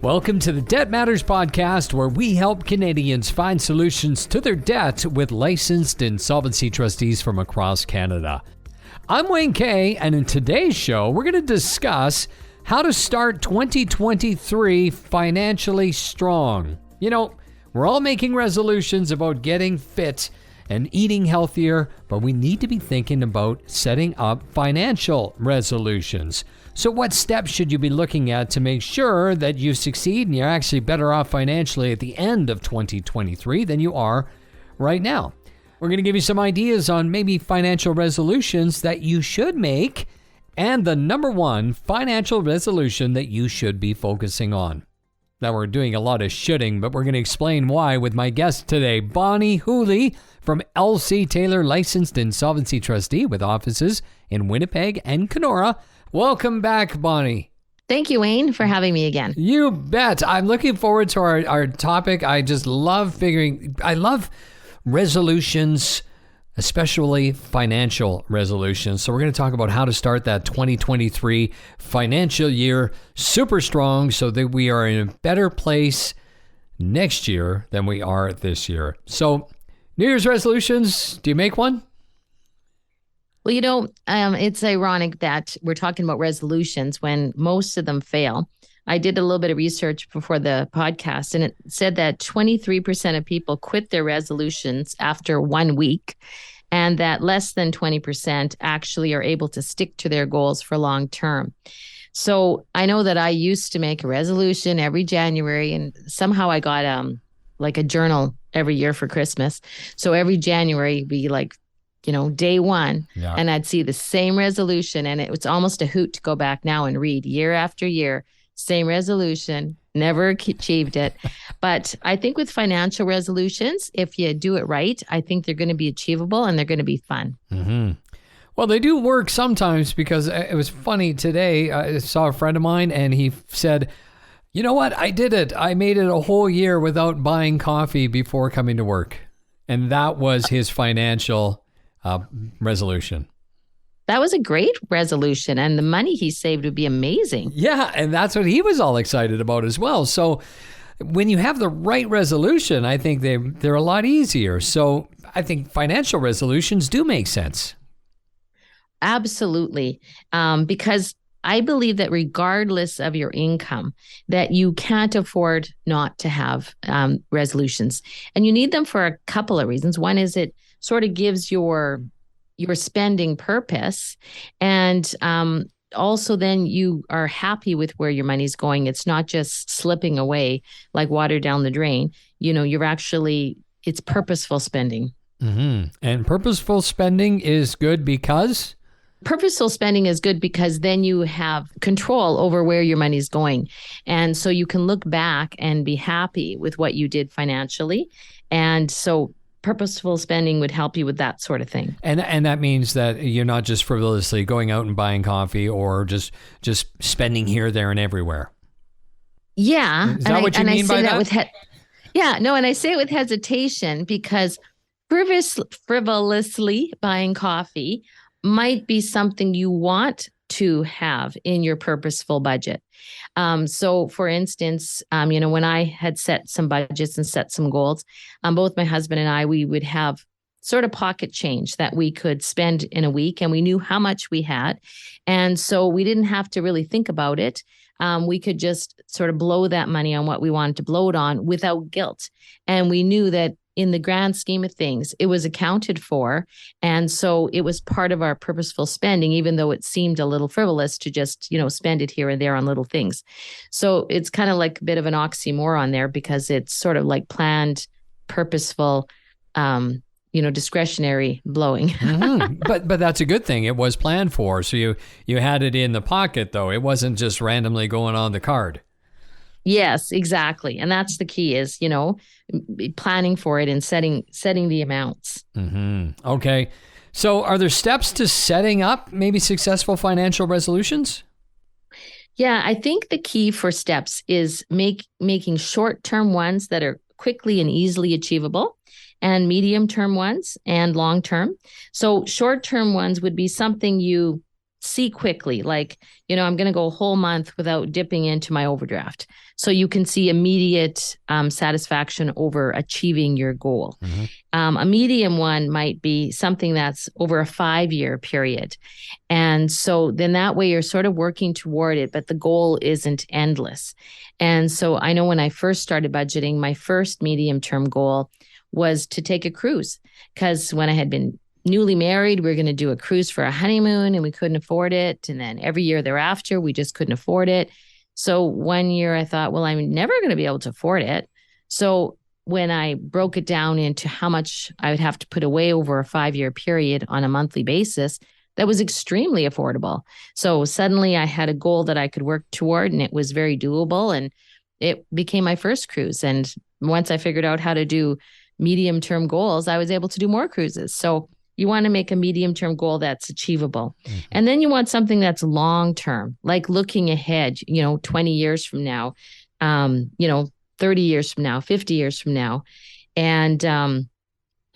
Welcome to the Debt Matters podcast, where we help Canadians find solutions to their debt with licensed insolvency trustees from across Canada. I'm Wayne Kay, and in today's show, we're going to discuss how to start 2023 financially strong. You know, we're all making resolutions about getting fit and eating healthier, but we need to be thinking about setting up financial resolutions. So what steps should you be looking at to make sure that you succeed and you're actually better off financially at the end of 2023 than you are right now? We're going to give you some ideas on maybe financial resolutions that you should make and the number one financial resolution that you should be focusing on. Now, we're doing a lot of shoulding, but we're going to explain why with my guest today, Bonnie Hooley from LC Taylor, licensed insolvency trustee with offices in Winnipeg and Kenora. Welcome back, Bonnie. Thank you, Wayne, for having me again. You bet. I'm looking forward to our topic. I love resolutions, especially financial resolutions. So we're going to talk about how to start that 2023 financial year super strong so that we are in a better place next year than we are this year. So New Year's resolutions, do you make one? Well, it's ironic that we're talking about resolutions when most of them fail. I did a little bit of research before the podcast, and it said that 23% of people quit their resolutions after 1 week, and that less than 20% actually are able to stick to their goals for long term. So I know that I used to make a resolution every January, and somehow I got like a journal every year for Christmas. So every January be like, day one, and I'd see the same resolution, and it was almost a hoot to go back now and read year after year, same resolution, never achieved it. But I think with financial resolutions, if you do it right, I think they're going to be achievable and they're going to be fun. Mm-hmm. Well, they do work sometimes, because it was funny today. I saw a friend of mine and he said, you know what? I did it. I made it a whole year without buying coffee before coming to work. And that was his financial resolution. That was a great resolution, and the money he saved would be amazing. Yeah, and that's what he was all excited about as well. So when you have the right resolution, I think they're a lot easier. So I think financial resolutions do make sense. Absolutely. Because I believe that regardless of your income, that you can't afford not to have resolutions. And you need them for a couple of reasons. One is it sort of gives your spending purpose. And also then you are happy with where your money's going. It's not just slipping away like water down the drain. It's purposeful spending. Mm-hmm. And purposeful spending is good because? Purposeful spending is good because then you have control over where your money's going. And so you can look back and be happy with what you did financially. And so purposeful spending would help you with that sort of thing. And that means that you're not just frivolously going out and buying coffee or just spending here, there, and everywhere. Yeah. Is that what you mean by that? And I say it with hesitation because frivolously buying coffee might be something you want to have in your purposeful budget. So for instance, when I had set some budgets and set some goals, both my husband and I, we would have sort of pocket change that we could spend in a week, and we knew how much we had. And so we didn't have to really think about it. We could just sort of blow that money on what we wanted to blow it on without guilt. And we knew that in the grand scheme of things, it was accounted for. And so it was part of our purposeful spending, even though it seemed a little frivolous to just, spend it here and there on little things. So it's kind of like a bit of an oxymoron there because it's sort of like planned, purposeful, discretionary blowing. Mm-hmm. But that's a good thing. It was planned for. So you had it in the pocket, though. It wasn't just randomly going on the card. Yes, exactly. And that's the key is, planning for it and setting the amounts. Mm-hmm. Okay. So are there steps to setting up maybe successful financial resolutions? Yeah, I think the key for steps is making short-term ones that are quickly and easily achievable, and medium-term ones and long-term. So short-term ones would be something you see quickly, like, I'm going to go a whole month without dipping into my overdraft. So you can see immediate satisfaction over achieving your goal. A medium one might be something that's over a 5-year period. And so then that way you're sort of working toward it, but the goal isn't endless. And so I know when I first started budgeting, my first medium term goal was to take a cruise, because when I had been newly married, we were going to do a cruise for a honeymoon and we couldn't afford it. And then every year thereafter, we just couldn't afford it. So one year I thought, well, I'm never going to be able to afford it. So when I broke it down into how much I would have to put away over a 5-year period on a monthly basis, that was extremely affordable. So suddenly I had a goal that I could work toward, and it was very doable, and it became my first cruise. And once I figured out how to do medium-term goals, I was able to do more cruises. So you want to make a medium-term goal that's achievable. And then you want something that's long-term, like looking ahead, 20 years from now, 30 years from now, 50 years from now. And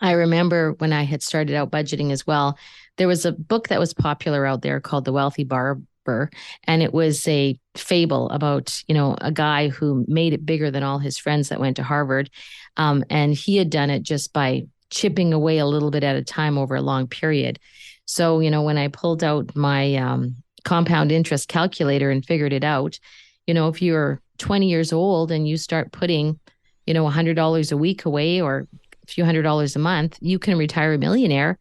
I remember when I had started out budgeting as well, there was a book that was popular out there called The Wealthy Barber. And it was a fable about, a guy who made it bigger than all his friends that went to Harvard. And he had done it just by chipping away a little bit at a time over a long period. So, when I pulled out my compound interest calculator and figured it out, if you're 20 years old and you start putting, $100 a week away or a few $100s a month, you can retire a millionaire.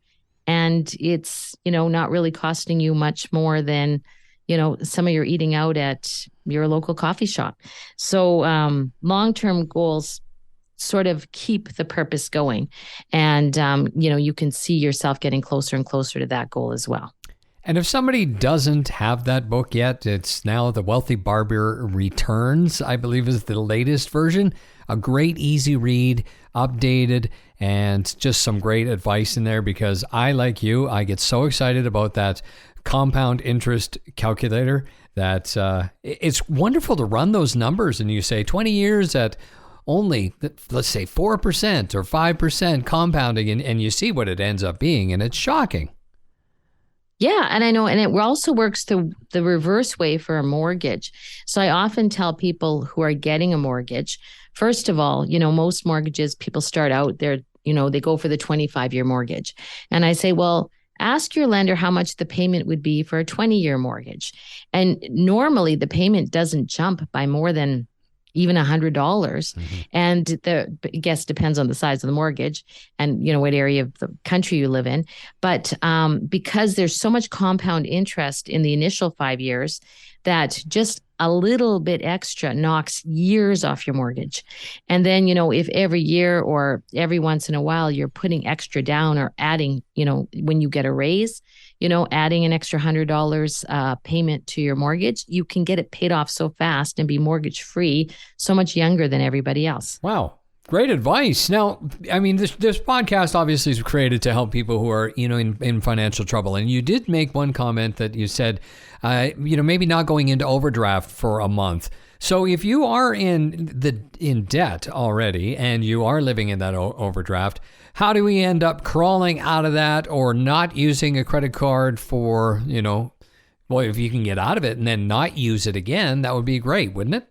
And it's, not really costing you much more than, some of your eating out at your local coffee shop. So long-term goals sort of keep the purpose going. And, you can see yourself getting closer and closer to that goal as well. And if somebody doesn't have that book yet, it's now The Wealthy Barber Returns, I believe is the latest version. A great, easy read, updated, and just some great advice in there, because I, like you, I get so excited about that compound interest calculator that it's wonderful to run those numbers, and you say 20 years at only, let's say 4% or 5% compounding, and you see what it ends up being, and it's shocking. Yeah. And I know, and it also works the reverse way for a mortgage. So I often tell people who are getting a mortgage, first of all, most mortgages, people start out there, they go for the 25-year mortgage. And I say, well, ask your lender how much the payment would be for a 20-year mortgage. And normally the payment doesn't jump by more than even $100. And I guess depends on the size of the mortgage and, what area of the country you live in. But because there's so much compound interest in the initial 5 years, that just a little bit extra knocks years off your mortgage. And then, if every year or every once in a while you're putting extra down or adding, when you get a raise, adding an extra $100 payment to your mortgage, you can get it paid off so fast and be mortgage free so much younger than everybody else. Wow. Great advice. Now, I mean, this podcast obviously is created to help people who are, in financial trouble. And you did make one comment that you said, maybe not going into overdraft for a month. So if you are in debt already and you are living in that overdraft, how do we end up crawling out of that or not using a credit card for, well, if you can get out of it and then not use it again, that would be great, wouldn't it?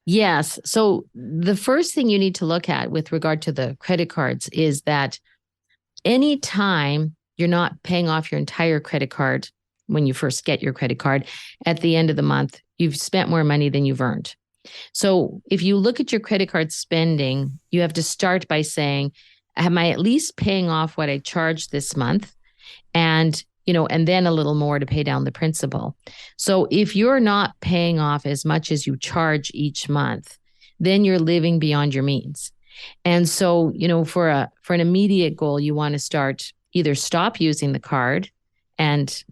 Yes. So the first thing you need to look at with regard to the credit cards is that anytime you're not paying off your entire credit card when you first get your credit card, at the end of the month, you've spent more money than you've earned. So if you look at your credit card spending, you have to start by saying, am I at least paying off what I charged this month? And and then a little more to pay down the principal. So if you're not paying off as much as you charge each month, then you're living beyond your means. And so, for an immediate goal, you want to either stop using the card and,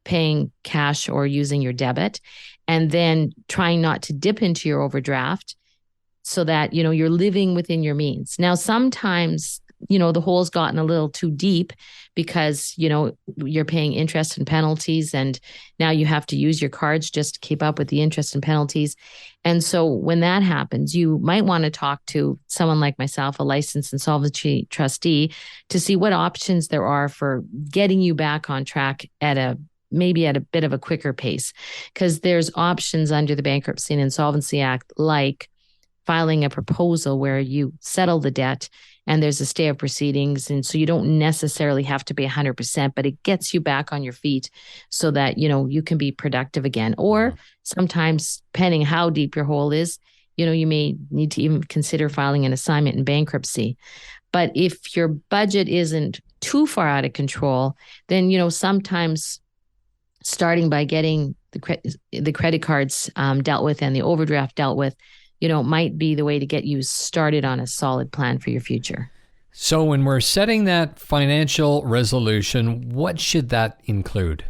paying cash or using your debit, and then trying not to dip into your overdraft so that, you're living within your means. Now, sometimes the hole's gotten a little too deep because, you're paying interest and penalties, and now you have to use your cards just to keep up with the interest and penalties. And so when that happens, you might want to talk to someone like myself, a licensed insolvency trustee, to see what options there are for getting you back on track at a maybe at a bit of a quicker pace, because there's options under the Bankruptcy and Insolvency Act, like filing a proposal where you settle the debt and there's a stay of proceedings. And so you don't necessarily have to pay 100%, but it gets you back on your feet so that, you can be productive again. Or sometimes, depending how deep your hole is, you may need to even consider filing an assignment in bankruptcy. But if your budget isn't too far out of control, then, sometimes starting by getting the credit cards dealt with and the overdraft dealt with, might be the way to get you started on a solid plan for your future. So when we're setting that financial resolution, what should that include?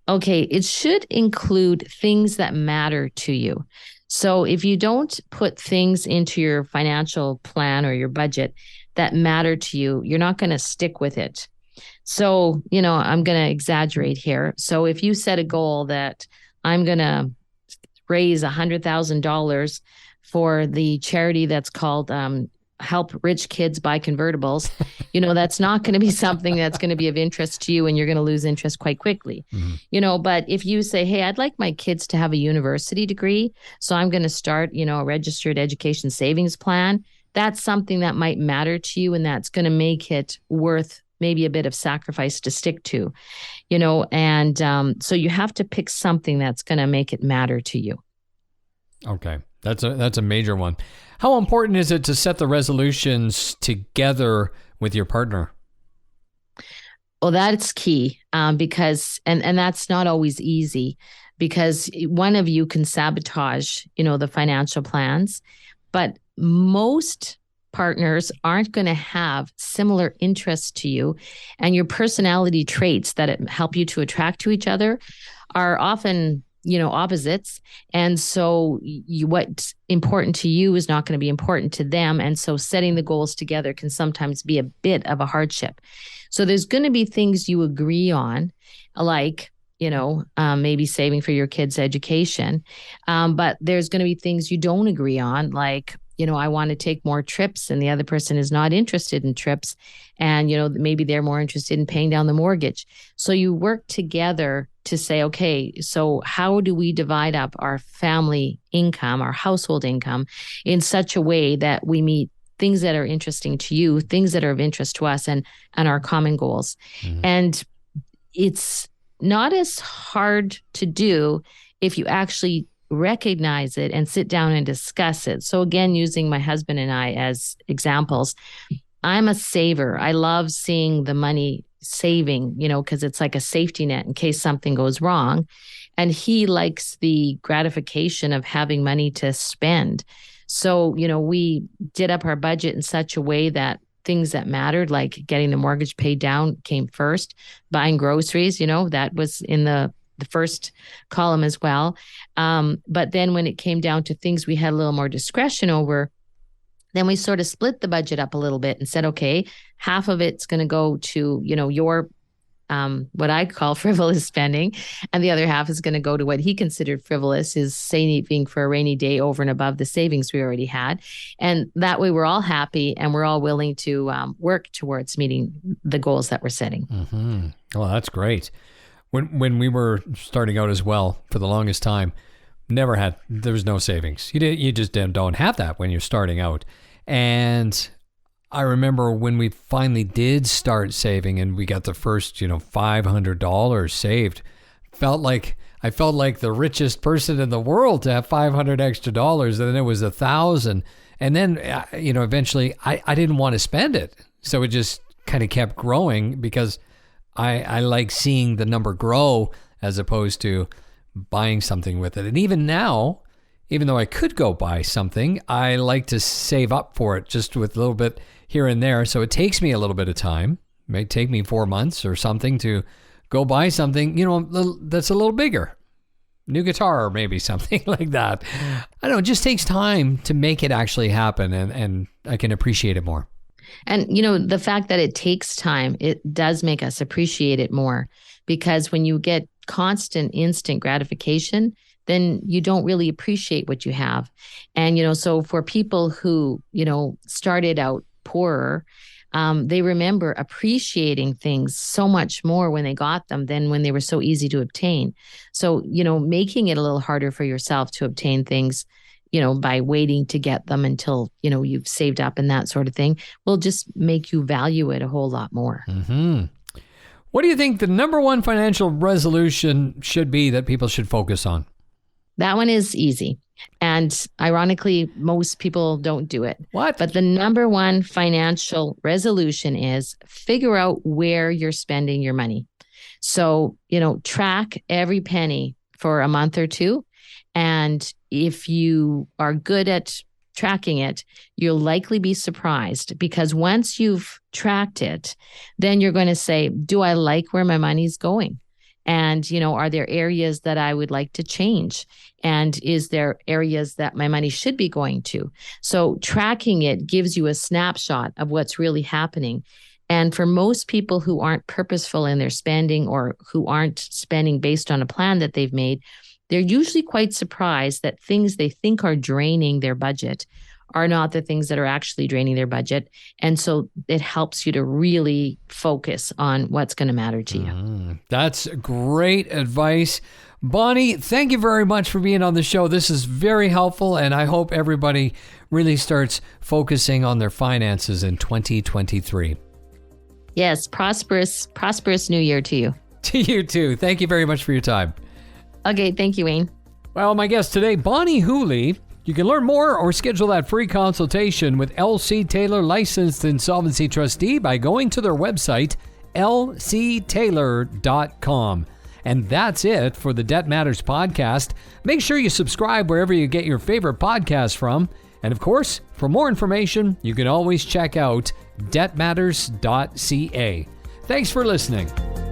Okay, it should include things that matter to you. So if you don't put things into your financial plan or your budget that matter to you, you're not going to stick with it. So, I'm going to exaggerate here. So if you set a goal that I'm going to raise $100,000 for the charity that's called Help Rich Kids Buy Convertibles, that's not going to be something that's going to be of interest to you, and you're going to lose interest quite quickly. But if you say, hey, I'd like my kids to have a university degree, so I'm going to start, a registered education savings plan, that's something that might matter to you, and that's going to make it worth maybe a bit of sacrifice to stick to, and so you have to pick something that's going to make it matter to you. Okay. That's a major one. How important is it to set the resolutions together with your partner? Well, that's key because, and that's not always easy, because one of you can sabotage, the financial plans, but most partners aren't going to have similar interests to you, and your personality traits that help you to attract to each other are often opposites. And so what's important to you is not going to be important to them. And so setting the goals together can sometimes be a bit of a hardship. So there's going to be things you agree on, like, maybe saving for your kids' education. But there's going to be things you don't agree on, like, I want to take more trips and the other person is not interested in trips. And, maybe they're more interested in paying down the mortgage. So you work together to say, okay, so how do we divide up our family income, our household income, in such a way that we meet things that are interesting to you, things that are of interest to us, and our common goals. And it's not as hard to do if you actually recognize it and sit down and discuss it. So again, using my husband and I as examples, I'm a saver. I love seeing the money saving, because it's like a safety net in case something goes wrong. And he likes the gratification of having money to spend. So, we did up our budget in such a way that things that mattered, like getting the mortgage paid down, came first. Buying groceries, that was in the first column as well. But then when it came down to things we had a little more discretion over, then we sort of split the budget up a little bit and said, okay, half of it's going to go to, your what I call frivolous spending, and the other half is going to go to what he considered frivolous, is saving for a rainy day over and above the savings we already had. And that way we're all happy and we're all willing to work towards meeting the goals that we're setting. Mm-hmm. Well, that's great. When we were starting out as well, for the longest time, there was no savings. You just don't have that when you're starting out. And I remember when we finally did start saving and we got the first, $500 saved, I felt like the richest person in the world to have $500 extra dollars. And then it was $1,000. And then, eventually I didn't want to spend it. So it just kind of kept growing because I like seeing the number grow as opposed to buying something with it. And even now, even though I could go buy something, I like to save up for it just with a little bit here and there. So it takes me a little bit of time. It may take me 4 months or something to go buy something, that's a little bigger. New guitar or maybe something like that. I don't know, it just takes time to make it actually happen, and I can appreciate it more. And, the fact that it takes time, it does make us appreciate it more, because when you get constant instant gratification, then you don't really appreciate what you have. And, so for people who, started out poorer, They remember appreciating things so much more when they got them than when they were so easy to obtain. So, making it a little harder for yourself to obtain things, by waiting to get them until, you've saved up and that sort of thing will just make you value it a whole lot more. Mm-hmm. What do you think the number one financial resolution should be that people should focus on? That one is easy. And ironically, most people don't do it. What? But the number one financial resolution is figure out where you're spending your money. So, track every penny for a month or two. And if you are good at tracking it, you'll likely be surprised, because once you've tracked it, then you're going to say, do I like where my money's going? And, are there areas that I would like to change? And is there areas that my money should be going to? So tracking it gives you a snapshot of what's really happening. And for most people who aren't purposeful in their spending, or who aren't spending based on a plan that they've made, they're usually quite surprised that things they think are draining their budget are not the things that are actually draining their budget. And so it helps you to really focus on what's going to matter to you. That's great advice. Bonnie, thank you very much for being on the show. This is very helpful, and I hope everybody really starts focusing on their finances in 2023. Yes, prosperous new year to you. To you too. Thank you very much for your time. Okay, thank you, Wayne. Well, my guest today, Bonnie Hooley. You can learn more or schedule that free consultation with L.C. Taylor, licensed insolvency trustee, by going to their website, lctaylor.com. And that's it for the Debt Matters podcast. Make sure you subscribe wherever you get your favorite podcasts from. And of course, for more information, you can always check out debtmatters.ca. Thanks for listening.